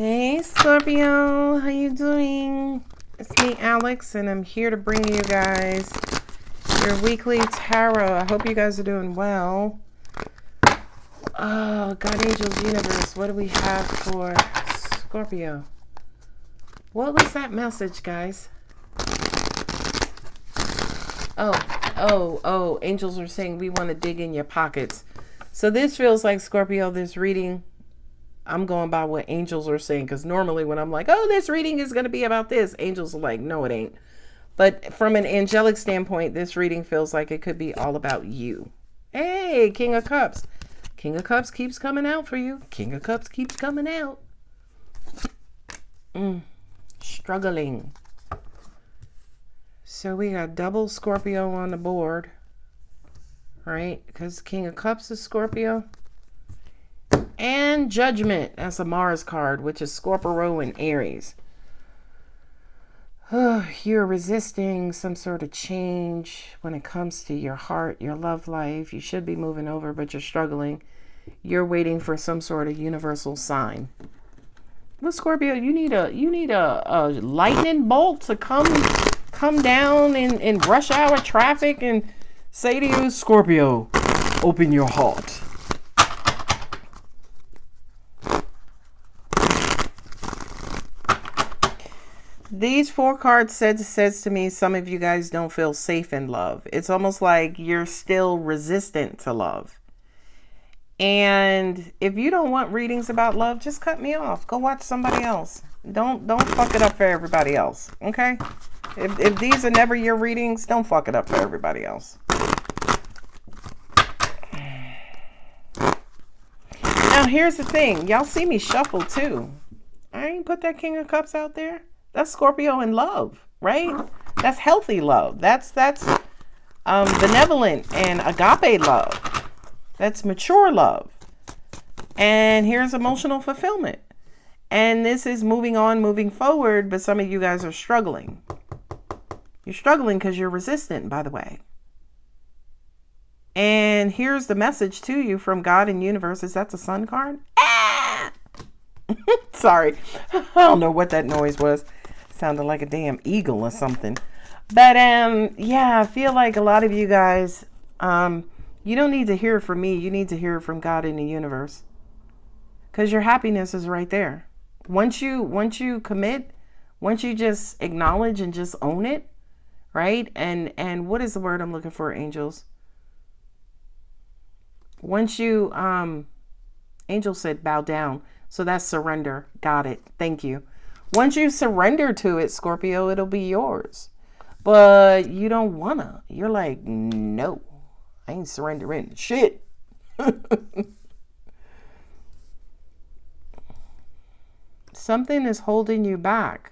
Hey Scorpio, how you doing? It's me, Alex, and I'm here to bring you guys your weekly tarot. I hope you guys are doing well. Oh, God, Angels, Universe, what do we have for Scorpio? What was that message, guys? Oh, angels are saying we want to dig in your pockets. So this feels like, Scorpio, this reading, I'm going by what angels are saying, because normally when I'm like, oh, this reading is going to be about this, angels are like, no, it ain't. But from an angelic standpoint, this reading feels like it could be all about you. Hey, King of Cups. King of Cups keeps coming out for you. King of Cups keeps coming out. Struggling. So we got double Scorpio on the board, right? Because King of Cups is Scorpio. And Judgment, that's a Mars card, which is Scorpio and Aries. You're resisting some sort of change when it comes to your heart, your love life. You should be moving over, but you're struggling. You're waiting for some sort of universal sign. Well, Scorpio, you need a lightning bolt to come down in rush hour traffic and say to you, Scorpio, open your heart. These four cards says to me, some of you guys don't feel safe in love. It's almost like you're still resistant to love. And if you don't want readings about love, just cut me off. Go watch somebody else. Don't fuck it up for everybody else. Okay? If these are never your readings, don't fuck it up for everybody else. Now here's the thing. Y'all see me shuffle too. I ain't put that King of Cups out there. That's Scorpio in love, right? That's healthy love. That's benevolent and agape love. That's mature love. And here's emotional fulfillment. And this is moving on, moving forward, but some of you guys are struggling. You're struggling because you're resistant, by the way. And here's the message to you from God and universe. Is that the Sun card? Ah! Sorry. I don't know what that noise was. Sounded like a damn eagle or something. But yeah, I feel like a lot of you guys, you don't need to hear it from me. You need to hear it from God in the universe. Because your happiness is right there. Once you commit, once you just acknowledge and just own it, right? And what is the word I'm looking for, angels? Once you, angel said bow down. So that's surrender. Got it. Thank you. Once you surrender to it, Scorpio, it'll be yours. But you don't wanna. You're like, no, I ain't surrendering shit. Something is holding you back.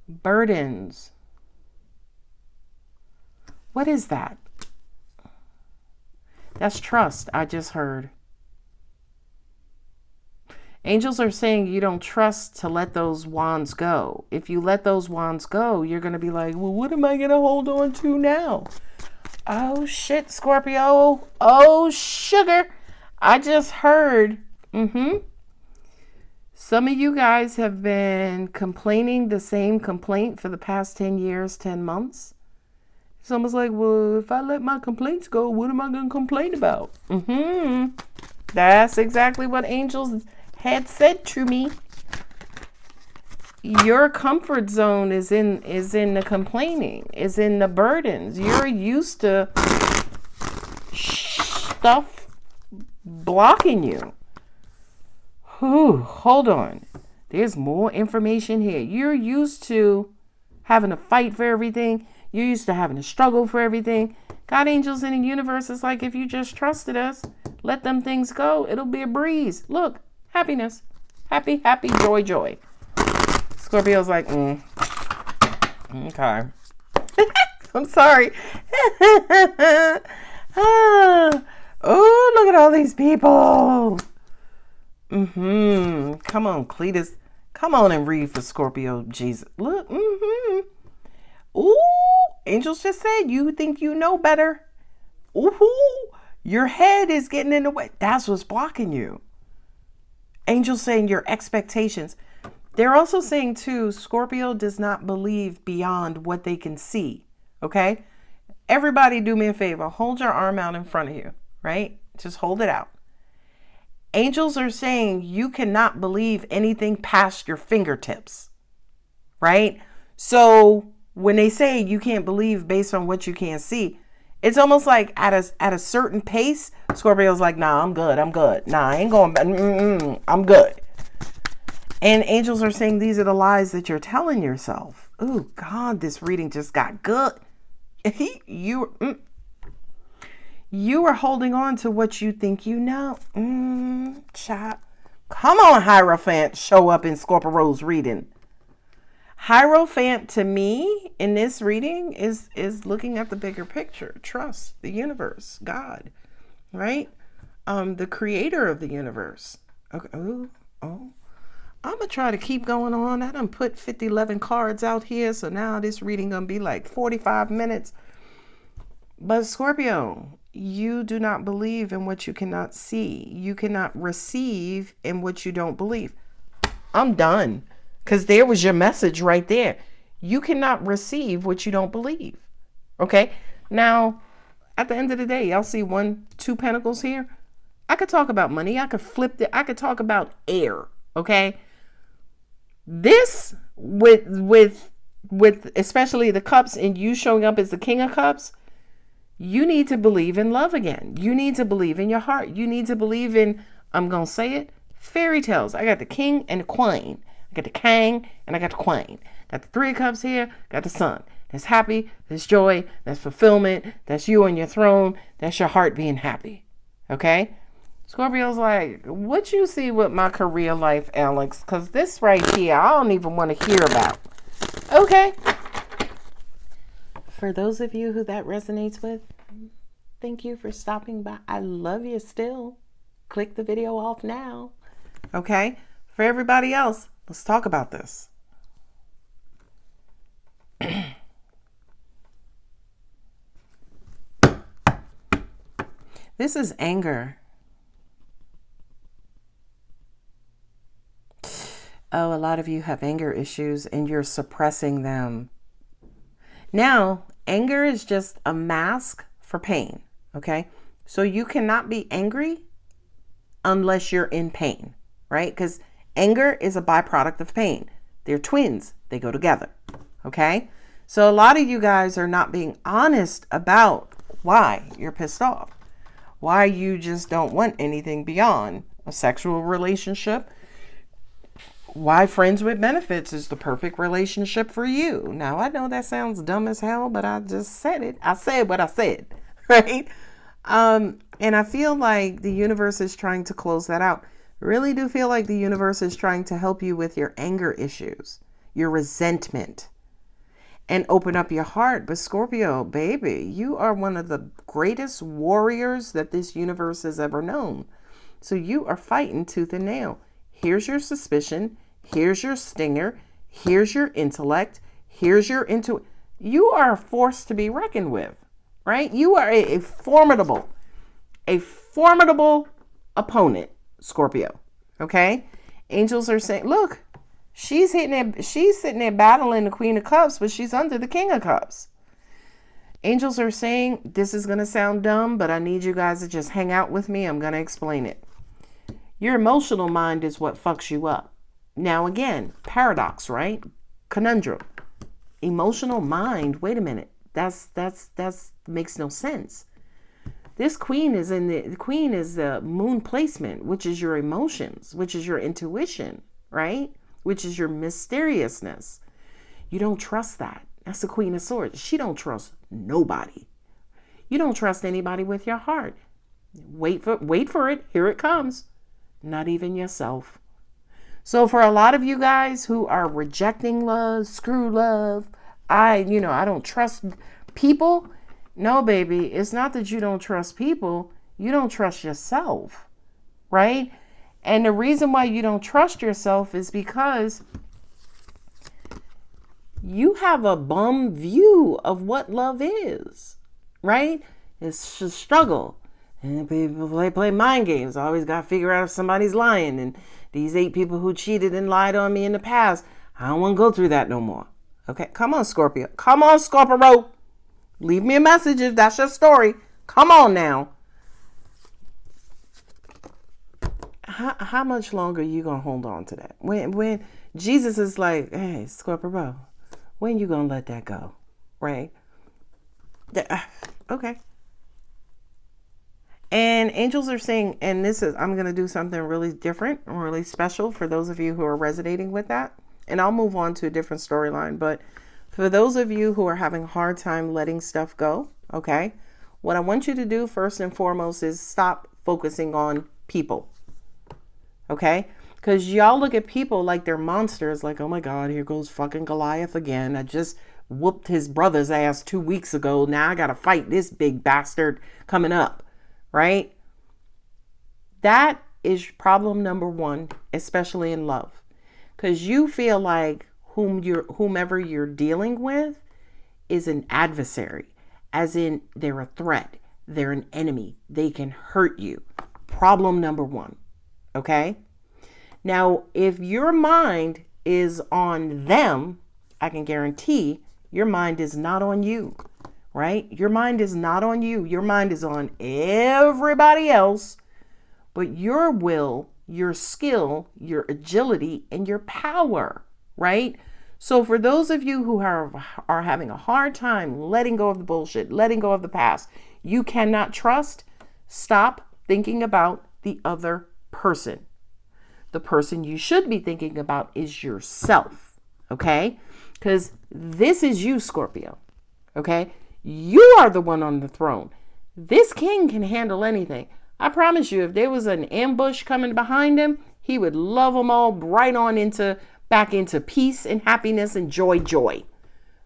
Burdens. What is that? That's trust, I just heard. Angels are saying you don't trust to let those wands go. If you let those wands go, you're going to be like, well, what am I going to hold on to now? Oh, shit, Scorpio. Oh, sugar. I just heard. Some of you guys have been complaining the same complaint for the past 10 years, 10 months. It's almost like, well, if I let my complaints go, what am I going to complain about? That's exactly what angels had said to me. Your comfort zone is in the complaining, is in the burdens. You're used to stuff blocking you. Hold on. There's more information here. You're used to having to fight for everything. You're used to having to struggle for everything. God, angels in the universe is like, if you just trusted us, let them things go, it'll be a breeze. Look. Happiness. Happy, happy, joy, joy. Scorpio's like, okay. I'm sorry. Oh, look at all these people. Come on, Cletus. Come on and read for Scorpio, Jesus. Look, Ooh, angels just said, you think you know better. Ooh, your head is getting in the way. That's what's blocking you. Angels saying your expectations. They're also saying too, Scorpio does not believe beyond what they can see. Okay? Everybody do me a favor. Hold your arm out in front of you, right? Just hold it out. Angels are saying you cannot believe anything past your fingertips, right? So when they say you can't believe based on what you can't see, it's almost like at a certain pace, Scorpio's like, nah, I'm good. Nah, I ain't going back. I'm good. And angels are saying these are the lies that you're telling yourself. Oh, God, this reading just got good. You are holding on to what you think you know. Child. Come on, Hierophant. Show up in Scorpio's reading. Hierophant to me in this reading is looking at the bigger picture. Trust the universe, God, right? The creator of the universe. Okay. Oh. I'm going to try to keep going on. I done put 11 cards out here. So now this reading going to be like 45 minutes. But Scorpio, you do not believe in what you cannot see. You cannot receive in what you don't believe. I'm done. Because there was your message right there. You cannot receive what you don't believe. Okay? Now, at the end of the day, y'all see 1, 2 pentacles here? I could talk about money. I could flip it. I could talk about air. Okay? This, with especially the cups and you showing up as the king of cups, you need to believe in love again. You need to believe in your heart. You need to believe in, I'm going to say it, fairy tales. I got the king and the queen. I got the king and I got the queen. Got the 3 of cups here. Got the sun. That's happy. That's joy. That's fulfillment. That's you on your throne. That's your heart being happy. Okay? Scorpio's like, what you see with my career life, Alex? Because this right here, I don't even want to hear about. Okay. For those of you who that resonates with, thank you for stopping by. I love you still. Click the video off now. Okay. For everybody else, let's talk about this. This is anger. Oh, a lot of you have anger issues and you're suppressing them. Now, anger is just a mask for pain, okay? So you cannot be angry unless you're in pain, right? Because anger is a byproduct of pain. They're twins. They go together, okay? So a lot of you guys are not being honest about why you're pissed off, why you just don't want anything beyond a sexual relationship, why friends with benefits is the perfect relationship for you. Now, I know that sounds dumb as hell, but I just said it. I said what I said, right? And I feel like the universe is trying to close that out. I really do feel like the universe is trying to help you with your anger issues, your resentment, and open up your heart. But Scorpio, baby, you are one of the greatest warriors that this universe has ever known. So you are fighting tooth and nail. Here's your suspicion. Here's your stinger. Here's your intellect. Here's your intuition. You are a force to be reckoned with, right? You are a formidable opponent, Scorpio. Okay? Angels are saying, look, she's sitting there battling the Queen of Cups, but she's under the King of Cups. Angels are saying, this is going to sound dumb, but I need you guys to just hang out with me. I'm going to explain it. Your emotional mind is what fucks you up. Now again, paradox, right? Conundrum. Emotional mind. Wait a minute. That's makes no sense. This queen is the moon placement, which is your emotions, which is your intuition, right? Which is your mysteriousness. You don't trust that. That's the Queen of Swords. She don't trust nobody. You don't trust anybody with your heart. Wait for it. Here it comes. Not even yourself. So for a lot of you guys who are rejecting love, screw love, I don't trust people. No, baby, it's not that you don't trust people. You don't trust yourself, right? And the reason why you don't trust yourself is because you have a bum view of what love is, right? It's a struggle. And people play mind games. Always got to figure out if somebody's lying. And These 8 people who cheated and lied on me in the past, I don't want to go through that no more. Okay, come on, Scorpio. Come on, Scorpio. Leave me a message if that's your story. Come on now. How much longer are you going to hold on to that? When Jesus is like, hey, Scorpio, when you going to let that go? Right? Okay. And angels are saying, and I'm going to do something really different, really special for those of you who are resonating with that. And I'll move on to a different storyline. But for those of you who are having a hard time letting stuff go, okay, what I want you to do first and foremost is stop focusing on people. Okay? Because y'all look at people like they're monsters, like, oh my God, here goes fucking Goliath again. I just whooped his brother's ass 2 weeks ago. Now I got to fight this big bastard coming up. Right? That is problem number 1, especially in love. Because you feel like whomever you're dealing with is an adversary, as in they're a threat, they're an enemy, they can hurt you. Problem number 1. Okay? Now, if your mind is on them, I can guarantee your mind is not on you. Right? Your mind is not on you. Your mind is on everybody else, but your will, your skill, your agility, and your power, right? So for those of you who are having a hard time letting go of the bullshit, letting go of the past, you cannot trust, stop thinking about the other person. The person you should be thinking about is yourself, okay? Because this is you, Scorpio, okay? You are the one on the throne. This king can handle anything. I promise you, if there was an ambush coming behind him, he would love them all right on back into peace and happiness and joy.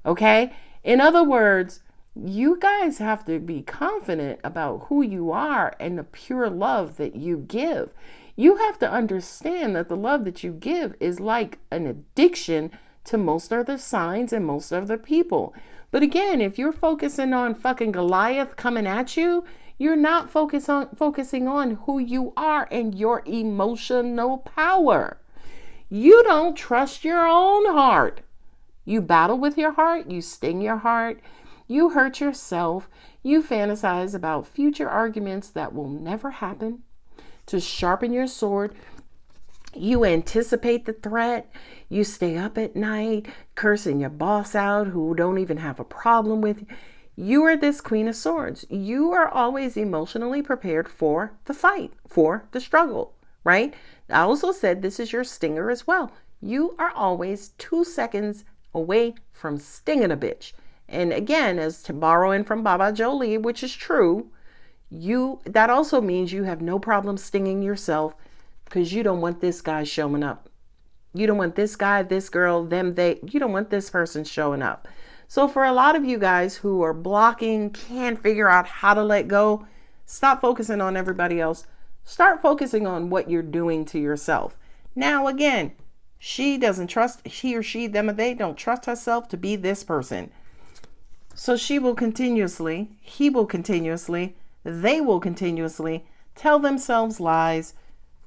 Okay? In other words, you guys have to be confident about who you are and the pure love that you give. You have to understand that the love that you give is like an addiction to most other signs and most other people. But again, if you're focusing on fucking Goliath coming at you, you're not focusing on who you are and your emotional power. You don't trust your own heart. You battle with your heart. You sting your heart. You hurt yourself. You fantasize about future arguments that will never happen. To sharpen your sword, you anticipate the threat. You stay up at night cursing your boss out who don't even have a problem with you. You are this Queen of Swords. You are always emotionally prepared for the fight, for the struggle, right? I also said this is your stinger as well. You are always 2 seconds away from stinging a bitch. And again, as to borrowing from Baba Jolie, which is true, that also means you have no problem stinging yourself because you don't want this guy showing up. You don't want this guy, this girl, you don't want this person showing up. So for a lot of you guys who are blocking, can't figure out how to let go, stop focusing on everybody else. Start focusing on what you're doing to yourself. Now, again, he or she, them, or they don't trust herself to be this person. So he will continuously, they will continuously tell themselves lies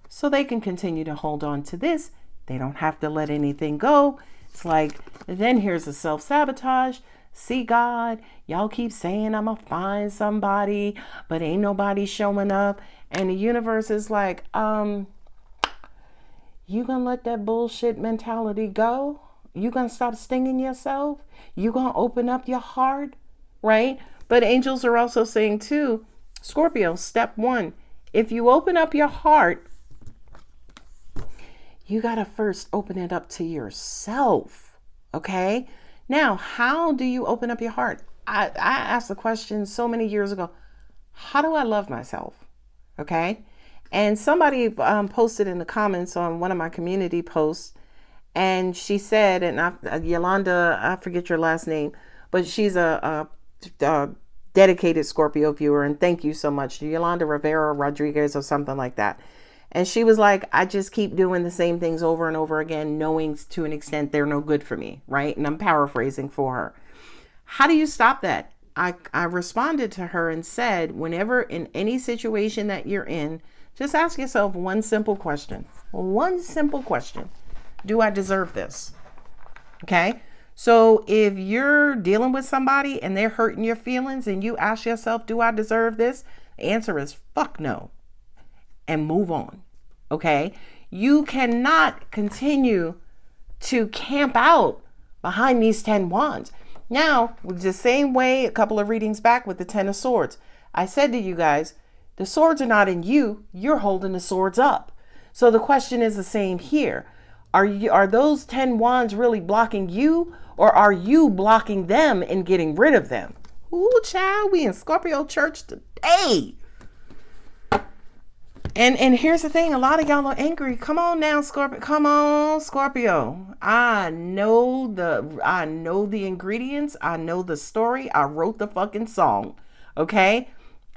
so they can continue to hold on to this. They don't have to let anything go. It's like, then here's a self-sabotage. See, God, y'all keep saying I'm gonna find somebody, but ain't nobody showing up. And the universe is like, you gonna let that bullshit mentality go? You gonna stop stinging yourself? You gonna open up your heart, right? But angels are also saying too, Scorpio, step 1, if you open up your heart, you got to first open it up to yourself. Okay. Now, how do you open up your heart? I asked the question so many years ago, how do I love myself? Okay. And somebody posted in the comments on one of my community posts, and she said, and Yolanda, I forget your last name, but she's a dedicated Scorpio viewer. And thank you so much. Yolanda Rivera Rodriguez or something like that. And she was like, I just keep doing the same things over and over again, knowing to an extent they're no good for me, right? And I'm paraphrasing for her. How do you stop that? I responded to her and said, whenever in any situation that you're in, Just ask yourself one simple question. One simple question. Do I deserve this? Okay. So if you're dealing with somebody and they're hurting your feelings and you ask yourself, do I deserve this? The answer is fuck no. And move on. Okay. You cannot continue to camp out behind these 10 wands. Now, with the same way a couple of readings back with the 10 of swords, I said to you guys, the swords are not in you. You're holding the swords up. So the question is the same here. Are those 10 wands really blocking you, or are you blocking them and getting rid of them? Ooh, child, we in Scorpio church today. And here's the thing, a lot of y'all are angry. Come on now, Scorpio. Come on, Scorpio. I know the ingredients. I know the story. I wrote the fucking song. Okay?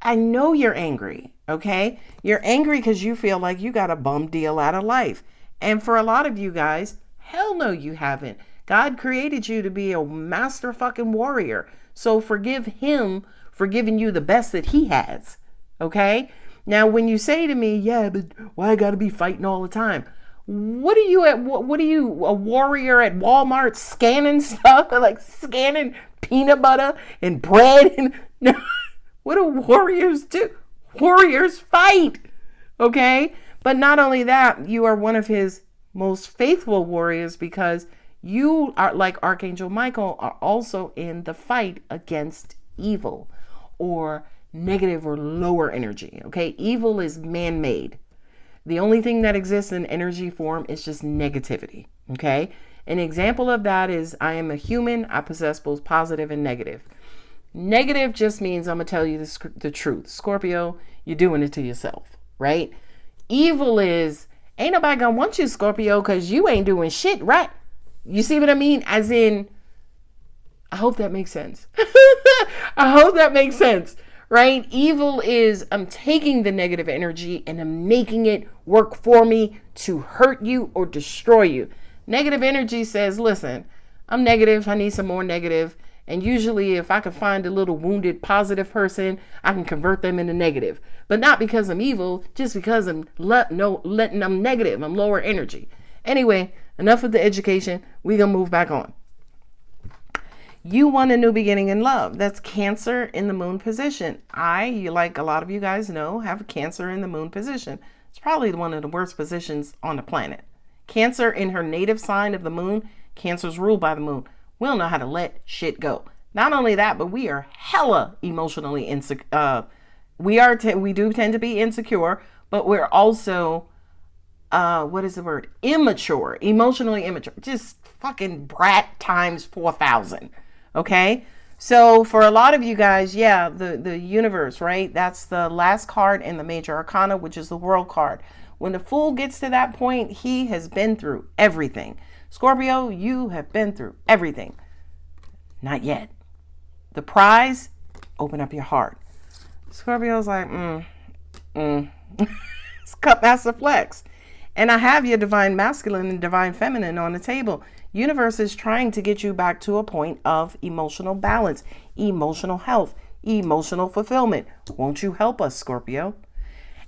I know you're angry. Okay? You're angry because you feel like you got a bum deal out of life. And for a lot of you guys, hell no, you haven't. God created you to be a master fucking warrior. So forgive him for giving you the best that he has. Okay? Now, when you say to me, yeah, but why I gotta be fighting all the time? What are you, a warrior at Walmart scanning stuff? Like scanning peanut butter and bread? And no, what do warriors do? Warriors fight. Okay? But not only that, you are one of his most faithful warriors because you are, like Archangel Michael, are also in the fight against evil or negative or lower energy. Okay. Evil is man-made. The only thing that exists in energy form is just negativity. Okay. An example of that is I am a human. I possess both positive and negative. Negative just means I'm going to tell you the truth. Scorpio, you're doing it to yourself, right? Evil is ain't nobody going to want you, Scorpio, because you ain't doing shit, right? You see what I mean? As in, I hope that makes sense. I hope that makes sense. Right? Evil is I'm taking the negative energy and I'm making it work for me to hurt you or destroy you. Negative energy says, listen, I'm negative. I need some more negative. And usually if I can find a little wounded positive person, I can convert them into negative. But not because I'm evil, just because I'm letting them negative. I'm lower energy. Anyway, enough of the education. We're going to move back on. You want a new beginning in love. That's Cancer in the moon position. Like a lot of you guys know, have Cancer in the moon position. It's probably one of the worst positions on the planet. Cancer in her native sign of the moon. Cancer's ruled by the moon. We don't know how to let shit go. Not only that, but we are hella emotionally insecure. We do tend to be insecure, but we're also, immature, emotionally immature. Just fucking brat times 4,000. Okay, so for a lot of you guys, yeah, the universe, right? That's the last card in the major arcana, which is the world card. When the fool gets to that point, he has been through everything. Scorpio, you have been through everything. Not yet. The prize, open up your heart. Scorpio's like, It's Cup Master Flex. And I have your divine masculine and divine feminine on the table. Universe is trying to get you back to a point of emotional balance, emotional health, emotional fulfillment. Won't you help us, Scorpio?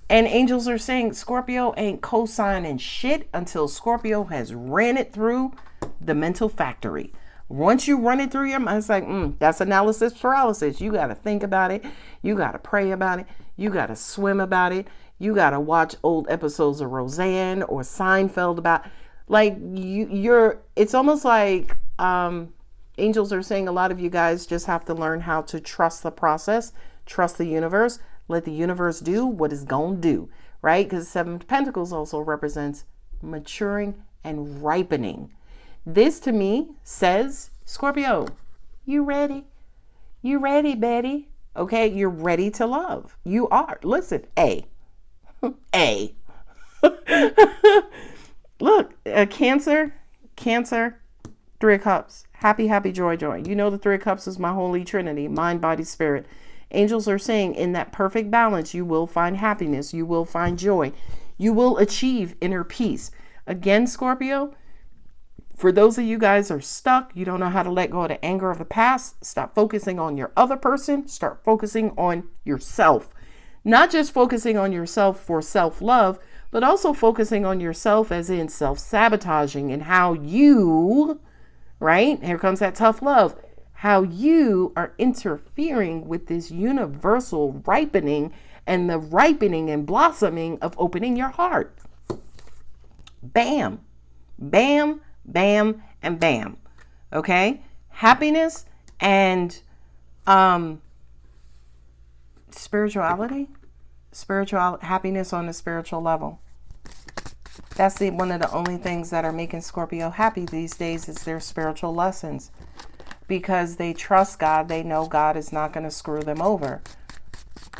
And angels are saying Scorpio ain't co-signing shit until Scorpio has ran it through the mental factory. Once you run it through your mind, it's like, that's analysis paralysis. You got to think about it. You got to pray about it. You got to swim about it. You got to watch old episodes of Roseanne or Seinfeld about, like, it's almost like angels are saying a lot of you guys just have to learn how to trust the process, trust the universe, let the universe do what it's going to do, right? Because Seven of Pentacles also represents maturing and ripening. This to me says, Scorpio, you ready? You ready, Betty? Okay, you're ready to love. You are. Listen, Look, Cancer, Three of Cups, happy, joy. You know the Three of Cups is my holy trinity, mind, body, spirit. Angels are saying in that perfect balance, you will find happiness. You will find joy. You will achieve inner peace. Again, Scorpio, for those of you guys who are stuck, you don't know how to let go of the anger of the past, stop focusing on your other person. Start focusing on yourself. Not just focusing on yourself for self-love, but also focusing on yourself as in self-sabotaging and how you, right? Here comes that tough love. How you are interfering with this universal ripening and the ripening and blossoming of opening your heart. Bam, bam, bam, and bam. Okay? Happiness and spirituality. Spiritual happiness on the spiritual level. That's one of the only things that are making Scorpio happy these days is their spiritual lessons. Because they trust God, they know God is not going to screw them over.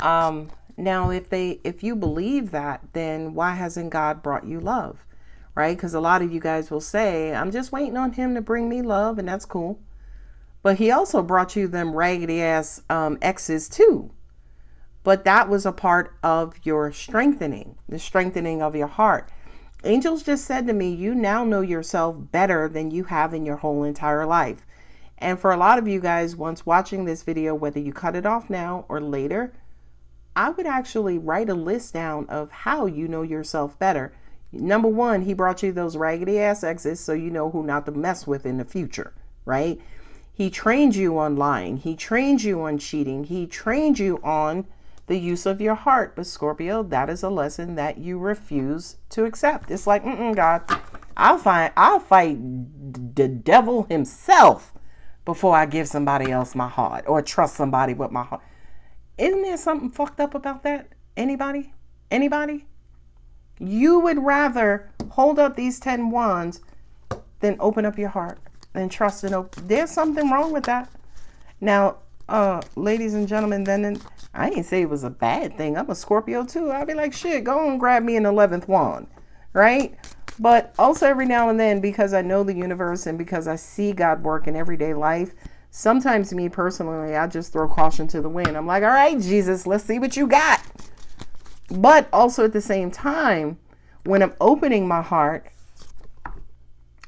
Now, if you believe that, then why hasn't God brought you love, right? Because a lot of you guys will say, I'm just waiting on him to bring me love, and that's cool. But he also brought you them raggedy ass exes too. But that was a part of your strengthening, the strengthening of your heart. Angels just said to me, you now know yourself better than you have in your whole entire life. And for a lot of you guys, once watching this video, whether you cut it off now or later, I would actually write a list down of how you know yourself better. Number one, he brought you those raggedy ass exes so you know who not to mess with in the future, right? He trained you on lying. He trained you on cheating. He trained you on the use of your heart. But Scorpio, that is a lesson that you refuse to accept. It's like, God, I'll fight the devil himself before I give somebody else my heart or trust somebody with my heart. Isn't there something fucked up about that? Anybody? You would rather hold up these 10 wands than open up your heart and trust and open. There's something wrong with that. Now, ladies and gentlemen, then I didn't say it was a bad thing. I'm a Scorpio too. I'd be like, shit, go and grab me an 11th wand, right? But also every now and then, because I know the universe and because I see God work in everyday life, sometimes me personally, I just throw caution to the wind. I'm like, all right, Jesus, let's see what you got. But also at the same time, when I'm opening my heart,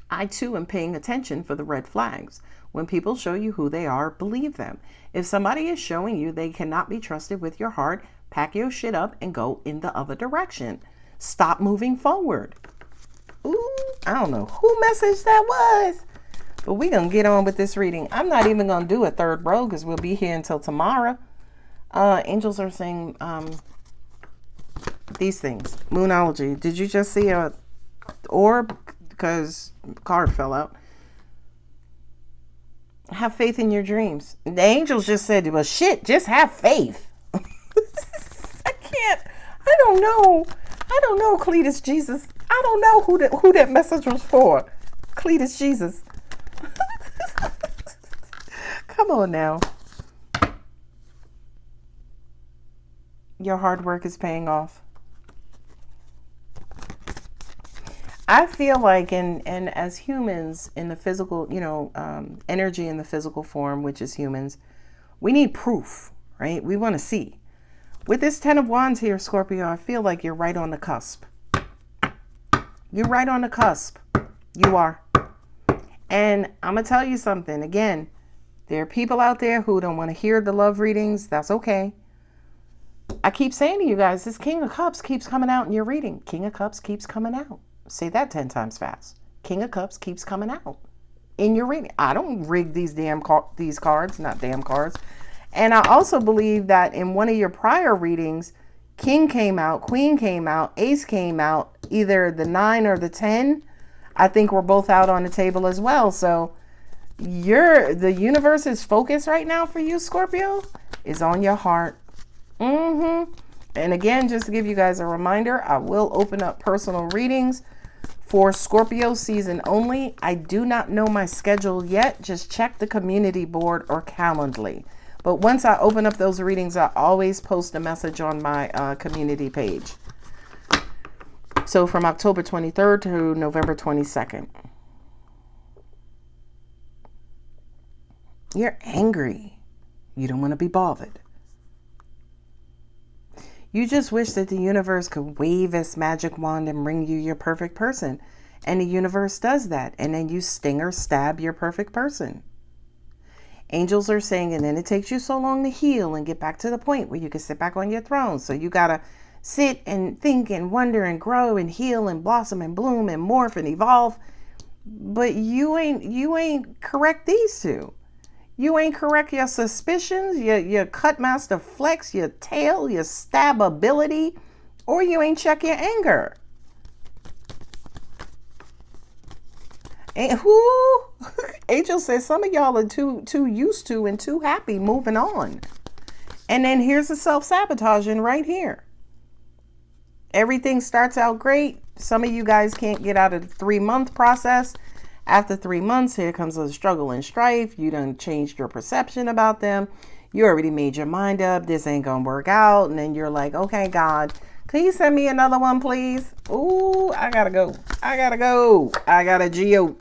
I too am paying attention for the red flags. When people show you who they are, believe them. If somebody is showing you they cannot be trusted with your heart, pack your shit up and go in the other direction. Stop moving forward. Ooh, I don't know who message that was, but we're going to get on with this reading. I'm not even going to do a third row because we'll be here until tomorrow. Angels are saying these things. Moonology. Did you just see a orb? Because card fell out. Have faith in your dreams. The angels just said, well, shit, just have faith. I don't know, Cletus Jesus. I don't know who that message was for. Cletus Jesus. Come on now. Your hard work is paying off. I feel like, and as humans in the physical, energy in the physical form, which is humans, we need proof, right? We want to see. With this 10 of Wands here, Scorpio, I feel like you're right on the cusp. You're right on the cusp. You are. And I'm going to tell you something. Again, there are people out there who don't want to hear the love readings. That's okay. I keep saying to you guys, this King of Cups keeps coming out in your reading. King of Cups keeps coming out. Say that 10 times fast. King of Cups keeps coming out in your reading. I don't rig these these cards, not damn cards. And I also believe that in one of your prior readings, King came out, Queen came out, Ace came out, either the 9 or the 10. I think we're both out on the table as well. So the universe's focus right now for you, Scorpio, is on your heart. And again, just to give you guys a reminder, I will open up personal readings for Scorpio season only. I do not know my schedule yet. Just check the community board or Calendly. But once I open up those readings, I always post a message on my community page. So from October 23rd to November 22nd. You're angry. You don't want to be bothered. You just wish that the universe could wave its magic wand and bring you your perfect person. And the universe does that. And then you sting or stab your perfect person. Angels are saying, and then it takes you so long to heal and get back to the point where you can sit back on your throne. So you got to sit and think and wonder and grow and heal and blossom and bloom and morph and evolve. But you ain't correct these two. You ain't correct your suspicions, your cut master flex, your tail, your stab ability, or you ain't check your anger. And who? Angel says some of y'all are too used to and too happy moving on. And then here's the self-sabotaging right here. Everything starts out great. Some of you guys can't get out of the 3-month process. After 3 months, here comes a struggle and strife. You done changed your perception about them. You already made your mind up. This ain't gonna work out. And then you're like, okay, God, can you send me another one, please? Ooh, I gotta go. I gotta geo.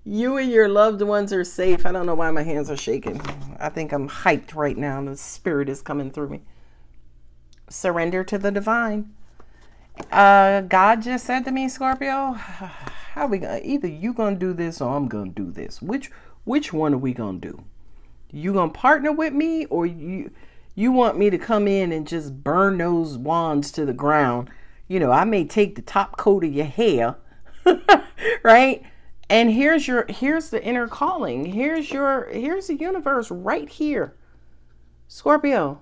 You and your loved ones are safe. I don't know why my hands are shaking. I think I'm hyped right now. The spirit is coming through me. Surrender to the divine. God just said to me, Scorpio, how we gonna, either you gonna do this or I'm gonna do this. Which one are we gonna do? You gonna partner with me, or you want me to come in and just burn those wands to the ground? You know, I may take the top coat of your hair, right? And here's the inner calling. Here's the universe right here. Scorpio,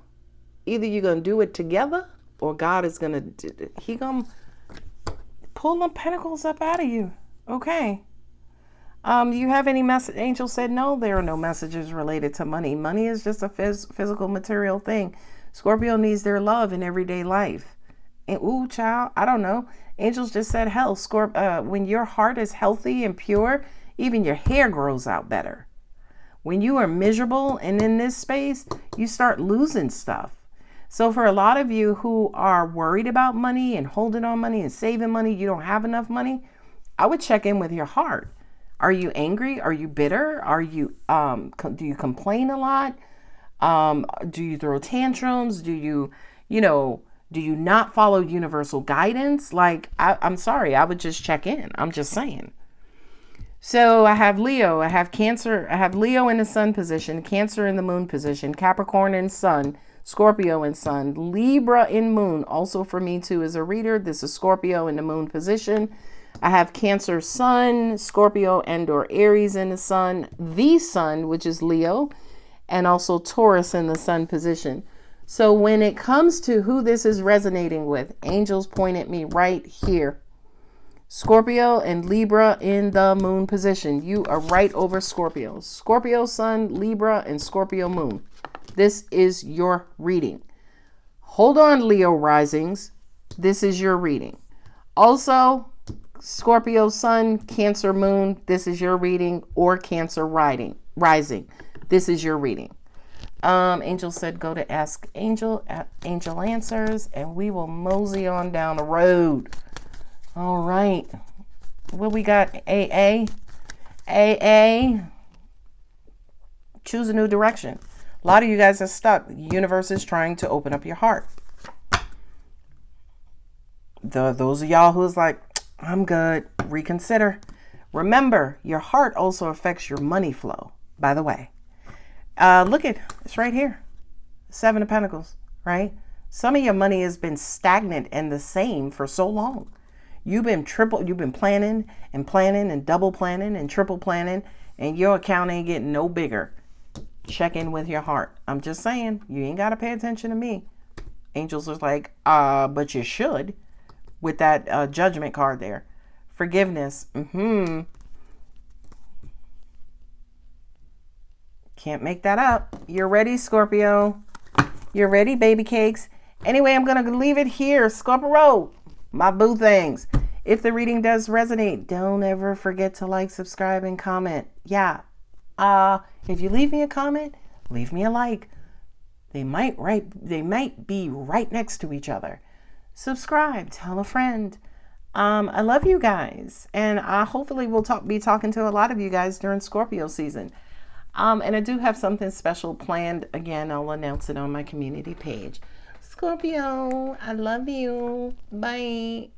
either you're gonna do it together, or God is gonna pull the pentacles up out of you. Okay. Do you have any message? Angel said, no, there are no messages related to money. Money is just a physical material thing. Scorpio needs their love in everyday life. And ooh, child, I don't know. Angels just said health. When your heart is healthy and pure, even your hair grows out better. When you are miserable and in this space, you start losing stuff. So for a lot of you who are worried about money and holding on money and saving money, you don't have enough money, I would check in with your heart. Are you angry? Are you bitter? Are you do you complain a lot? Do you throw tantrums? Do you not follow universal guidance? Like, I'm sorry, I would just check in. I'm just saying. So I have Leo, I have Cancer, I have Leo in the sun position, Cancer in the moon position, Capricorn in sun, Scorpio in sun, Libra in moon. Also for me too as a reader, this is Scorpio in the moon position. I have Cancer sun, Scorpio and or Aries in the sun, which is Leo, and also Taurus in the sun position. So when it comes to who this is resonating with, angels point at me right here. Scorpio and Libra in the moon position. You are right over Scorpio. Scorpio sun, Libra, and Scorpio moon. This is your reading. Hold on, Leo risings. This is your reading. Also, Scorpio sun, Cancer moon. This is your reading. Or Cancer rising. This is your reading. Angel said go to Ask Angel at Angel Answers, and we will mosey on down the road. All right. What we got? AA. Choose a new direction. A lot of you guys are stuck. The universe is trying to open up your heart. Those of y'all who's like, I'm good, reconsider. Remember, your heart also affects your money flow, by the way. Look at it's right here. 7 of Pentacles, right? Some of your money has been stagnant and the same for so long. You've been planning and double planning and triple planning, and your account ain't getting no bigger. Check in with your heart. I'm just saying, you ain't got to pay attention to me. Angels are like, but you should, with that judgment card there. Forgiveness. Can't make that up. You're ready, Scorpio. You're ready, baby cakes. Anyway, I'm going to leave it here. Scorpio, my boo things. If the reading does resonate, don't ever forget to like, subscribe, and comment. Yeah. If you leave me a comment, leave me a like. They might be right next to each other. Subscribe, tell a friend. I love you guys, and I hopefully will be talking to a lot of you guys during Scorpio season. And I do have something special planned. Again, I'll announce it on my community page. Scorpio, I love you. Bye.